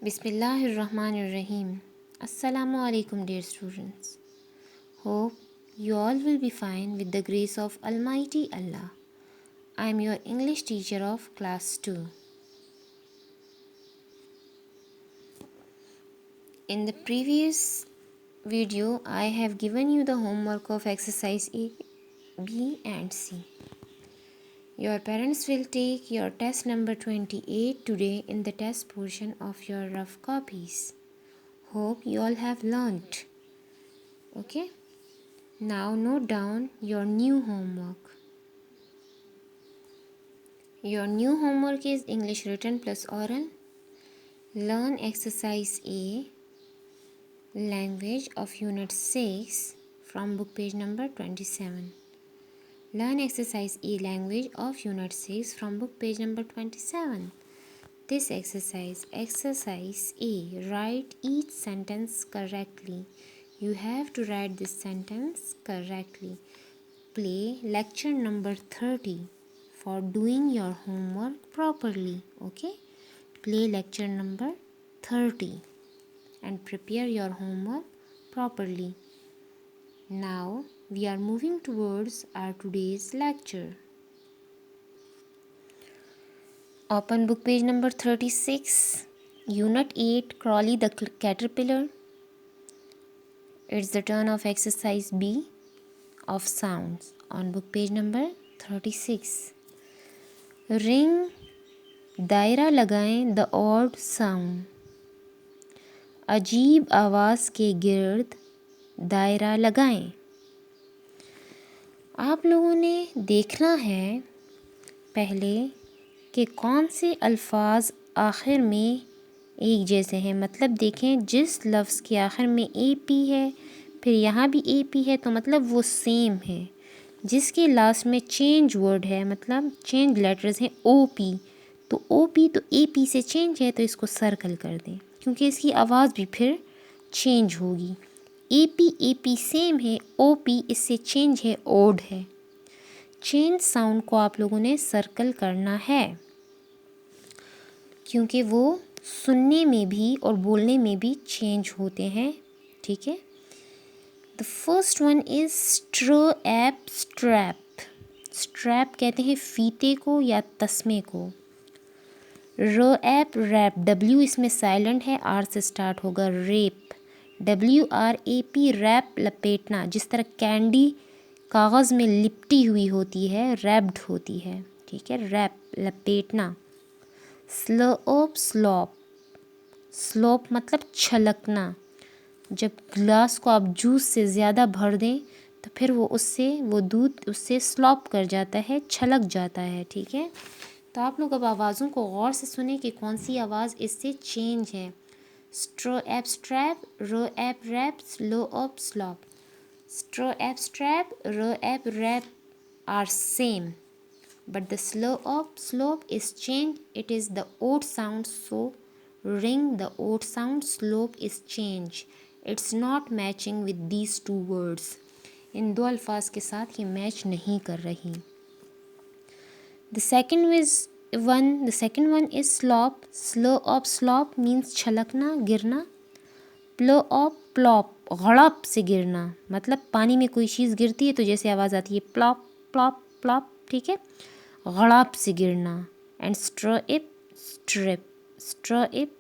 Bismillahirrahmanirrahim. Assalamu alaikum, dear students. Hope you all will be fine with the grace of Almighty Allah. I am your English teacher of class 2. In the previous video, I have given you the homework of exercise A, B and C. Your parents will take your test number 28 today in the test portion of your rough copies. Hope you all have learnt. Okay? Now note down your new homework. Your new homework is English written plus oral. Learn exercise A, language of unit 6 from book page number 27. Learn exercise A, language of unit 6 from book page number 27. This exercise A, write each sentence correctly. You have to write this sentence correctly. Play lecture number 30 for doing your homework properly. Okay? Play lecture number 30 and prepare your homework properly. Now we are moving towards our today's lecture. Open book page number 36, Unit 8, Crawley the Caterpillar. It's the turn of exercise B of sounds on book page number 36. Ring, दायरा लगाएं the odd sound. अजीब आवाज़ के गिर्द दायरा लगाएं. आप लोगों ने देखना है पहले कि कौन से अल्फाज आखिर में एक जैसे हैं. मतलब देखें, जिस लफ्ज़ के आखिर में ए पी है फिर यहाँ भी ए पी है तो मतलब वो सेम है. जिसके लास्ट में चेंज वर्ड है मतलब चेंज लेटर्स हैं ओ पी, तो ओ पी तो ए पी से चेंज है तो इसको सर्कल कर दें क्योंकि इसकी आवाज़ भी फिर चेंज होगी. ए पी सेम है, ओ पी इससे चेंज है, ओड है. चेंज साउंड को आप लोगों ने सर्कल करना है क्योंकि वो सुनने में भी और बोलने में भी चेंज होते हैं. ठीक है. The first one is strap. Strap कहते हैं फीते को या तस्मे को. रैप, डब्ल्यू इसमें साइलेंट है, आर से स्टार्ट होगा. रेप, WRAP, रैप लपेटना. जिस तरह कैंडी कागज़ में लिपटी हुई होती है, रैप्ड होती है. ठीक है. रैप लपेटना. स्लोप मतलब छलकना. जब गिलास को आप जूस से ज़्यादा भर दें तो फिर वो दूध उससे स्लॉप कर जाता है, छलक जाता है. ठीक है. तो आप लोग अब आवाज़ों को गौर से सुने कि कौन सी आवाज़ इससे चेंज है. Strap, rap, slop. Strap, rap are same, but the slope is changed. It is the odd sound, so ring, the odd sound, slope is changed. It's not matching with these two words. इन दो अल्फाज के साथ ये match नहीं कर रही. The second one is slop. Slop means छलकना, गिरना. Plop, गड़प से गिरना. मतलब पानी में कोई चीज़ गिरती है तो जैसे आवाज़ आती है प्लॉप प्लॉप प्लॉप. ठीक है. गड़प से गिरना. एंड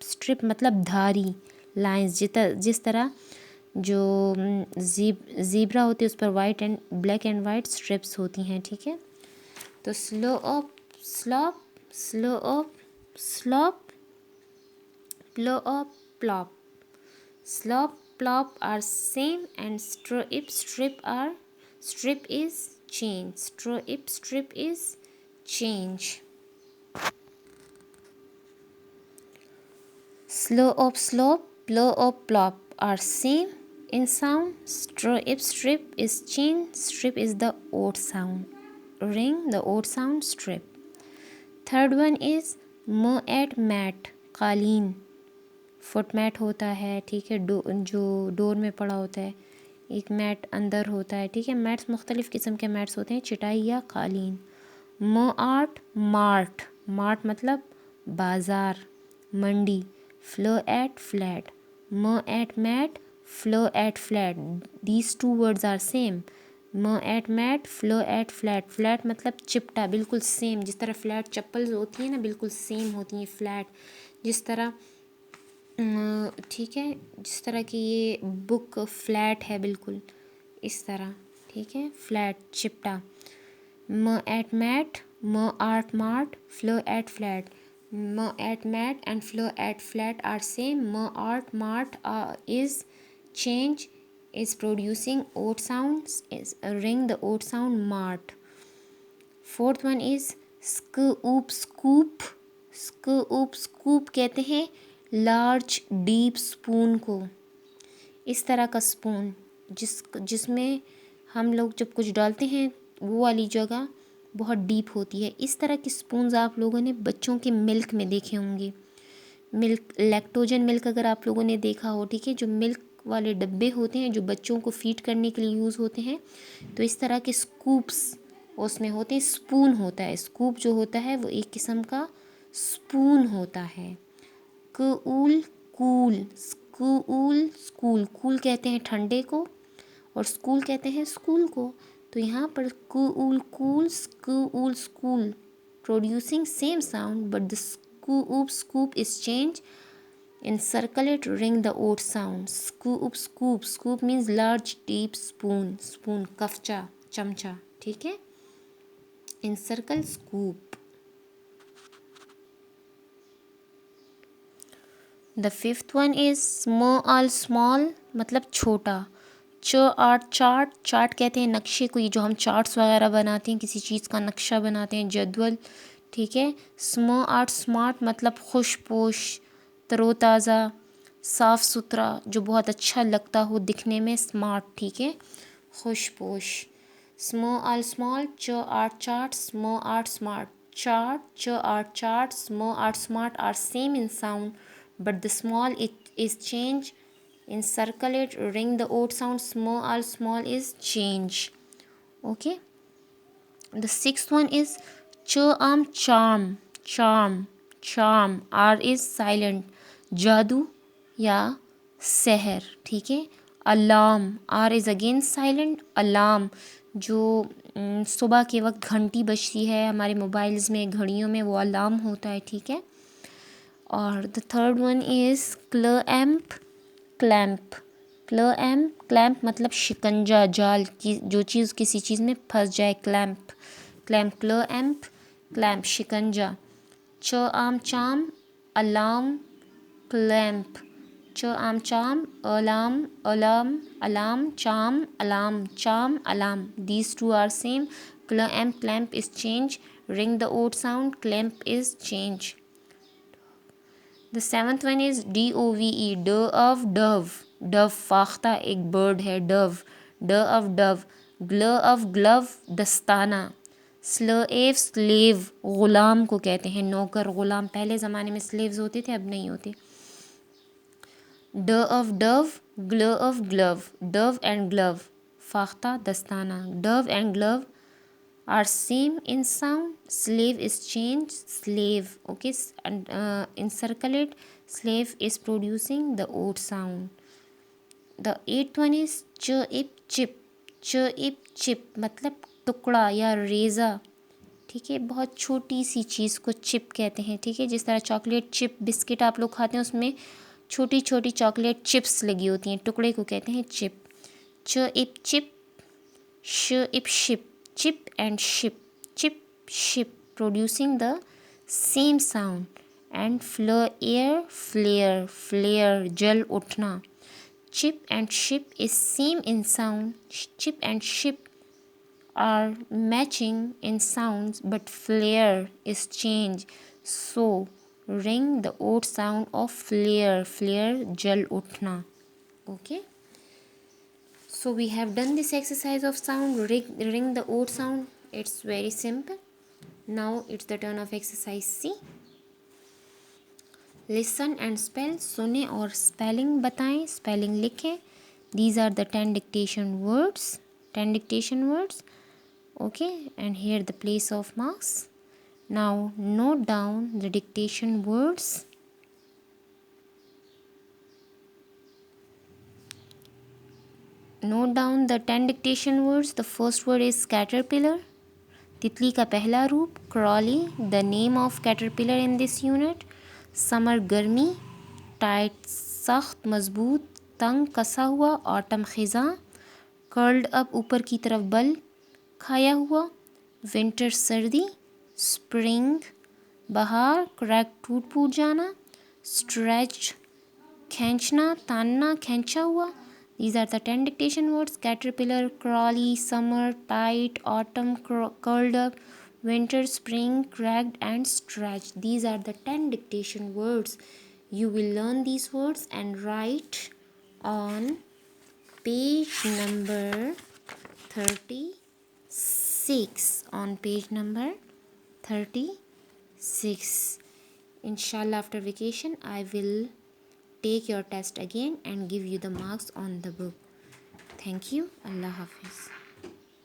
स्ट्रिप मतलब धारी लाइंस. जिस तरह जो ज़ीब्रा होती है उस पर white and black and white strips होती हैं. ठीक है. तो slope, plop. Slop, plop are same and strip is change. Strip is change. Slope, plop are same in sound. Strip is change. Strip is the odd sound. Ring, the odd sound, strip. Third one is mat, कालीन. Foot mat होता है. ठीक है. जो door में पड़ा होता है. एक मैट अंदर होता है. ठीक है. मैट्स मुख्तलिफ़ किस्म के मैट्स होते हैं, चटाई या कालीन. मार्ट मतलब बाज़ार, मंडी. flow at flat. M at mat, flow at flat. These two words are same. M at mat, flow at flat. Flat मतलब चिपटा, बिल्कुल सेम. जिस तरह फ्लैट चप्पल होती है ना, बिल्कुल सेम होती हैं फ्लैट. जिस तरह ठीक है, जिस तरह की ये बुक फ्लैट है बिल्कुल इस तरह. ठीक है, फ्लैट चिपटा. M at mat, M art mart, flow at flat. M at mat and flow at flat are same. M art mart is change, is producing odd sounds, is ring the odd sound mart. Fourth one is scoop scoop. scoop scoop कहते हैं large deep spoon को. इस तरह का spoon जिसमें हम लोग जब कुछ डालते हैं वो वाली जगह बहुत डीप होती है. इस तरह की स्पून्स आप लोगों ने बच्चों के मिल्क में देखे होंगे. मिल्क, लैक्टोजन मिल्क अगर आप लोगों ने देखा हो. ठीक है, जो मिल्क वाले डब्बे होते हैं जो बच्चों को फीड करने के लिए यूज़ होते हैं, तो इस तरह के स्कूप्स उसमें होते हैं. स्पून होता है, स्कूप जो होता है वो एक किस्म का स्पून होता है. Cool cool, school school, cool कहते हैं ठंडे को और स्कूल कहते हैं स्कूल को. तो यहाँ पर cool cool, school school, producing same sound but the scoop is change. Encircle it, ring the odd sound. Scoop scoop, scoop means large deep spoon. Spoon कफचा, चमचा. ठीक है, encircle scoop. The fifth one is small small मतलब छोटा. Art chart, chart कहते हैं नक्शे को. ये जो हम चार्ट्स वगैरह बनाते हैं, किसी चीज़ का नक्शा बनाते हैं, जदवल. ठीक है. आर्ट स्मार्ट मतलब खुशपोश, तरोताज़ा, साफ़ सुथरा, जो बहुत अच्छा लगता हो दिखने में. स्मार्ट, ठीक है, खुशपोश. Art small, art chart, art smart. Chart, art chart, art smart are same in sound but the small it is change. Encircle it, ring the odd sound. Small is change. Okay, the sixth one is charm charm. R is silent, जादू या सहर. ठीक है. Alarm, R is again silent, alarm जो सुबह के वक्त घंटी बजती है हमारे मोबाइल्स में, घड़ियों में, वो अलार्म होता है. ठीक है. और the third one is clamp clamp. Clamp मतलब शिकंजा, जाल की जो चीज़ किसी चीज़ में फंस जाए. क्लैम्प क्लैम्प शिकंजा. चाम अलार्म क्लैम्प. चाम अलार्म चाम alarm. These two are same. Clamp is change, ring the odd sound. Clamp is change. The seventh one is DOVE, dove फाख्ता एक बर्ड है. dove. glove दस्ताना. slave ग़ुलाम को कहते हैं, नौकर ग़ुलाम. पहले ज़माने में स्लेव्स होते थे, अब नहीं होते. glove, dove and glove फाख्ता दस्ताना. dove and glove are same in sound. Slave is change, slave. Okay, and encircle it, slave is producing the odd sound. The eighth one is chip मतलब टुकड़ा या Reza. ठीक है, बहुत छोटी सी चीज़ को chip कहते हैं. ठीक है, जिस तरह चॉकलेट चिप बिस्किट आप लोग खाते हैं, उसमें छोटी छोटी चॉकलेट चिप्स लगी होती हैं, टुकड़े को कहते हैं chip. Chip, ship, chip and ship producing the same sound. And flare जल उठना. chip and ship is same in sound. Chip and ship are matching in sounds but flare is change. So ring the odd sound of flare जल उठना. Okay, so we have done this exercise of sound, ring the odd sound. It's very simple. Now it's the turn of exercise C. Listen and spell. सुने और spelling बताएं, spelling लिखें. These are the 10 dictation words. Okay, and here the place of marks. Now note down the dictation words. Note down the 10 dictation words. The first word is caterpillar. तितली का पहला रूप Crawley, the name of caterpillar in this unit. Summer गर्मी, tight सख्त मजबूत, तंग कसा हुआ, ऑटम खिज़ां, कर्ल्ड अप ऊपर की तरफ बल खाया हुआ, विंटर सर्दी, स्प्रिंग बहार, क्रैक टूट फूट जाना, स्ट्रेच खींचना तानना खींचा हुआ. These are the 10 dictation words: caterpillar, crawly, summer, tight, autumn, curled up, winter, spring, cracked, and stretched. These are the 10 dictation words. You will learn these words and write on page number 36. On page number 36. Inshallah, after vacation, I will take your test again and give you the marks on the book. Thank you. Allah Hafiz.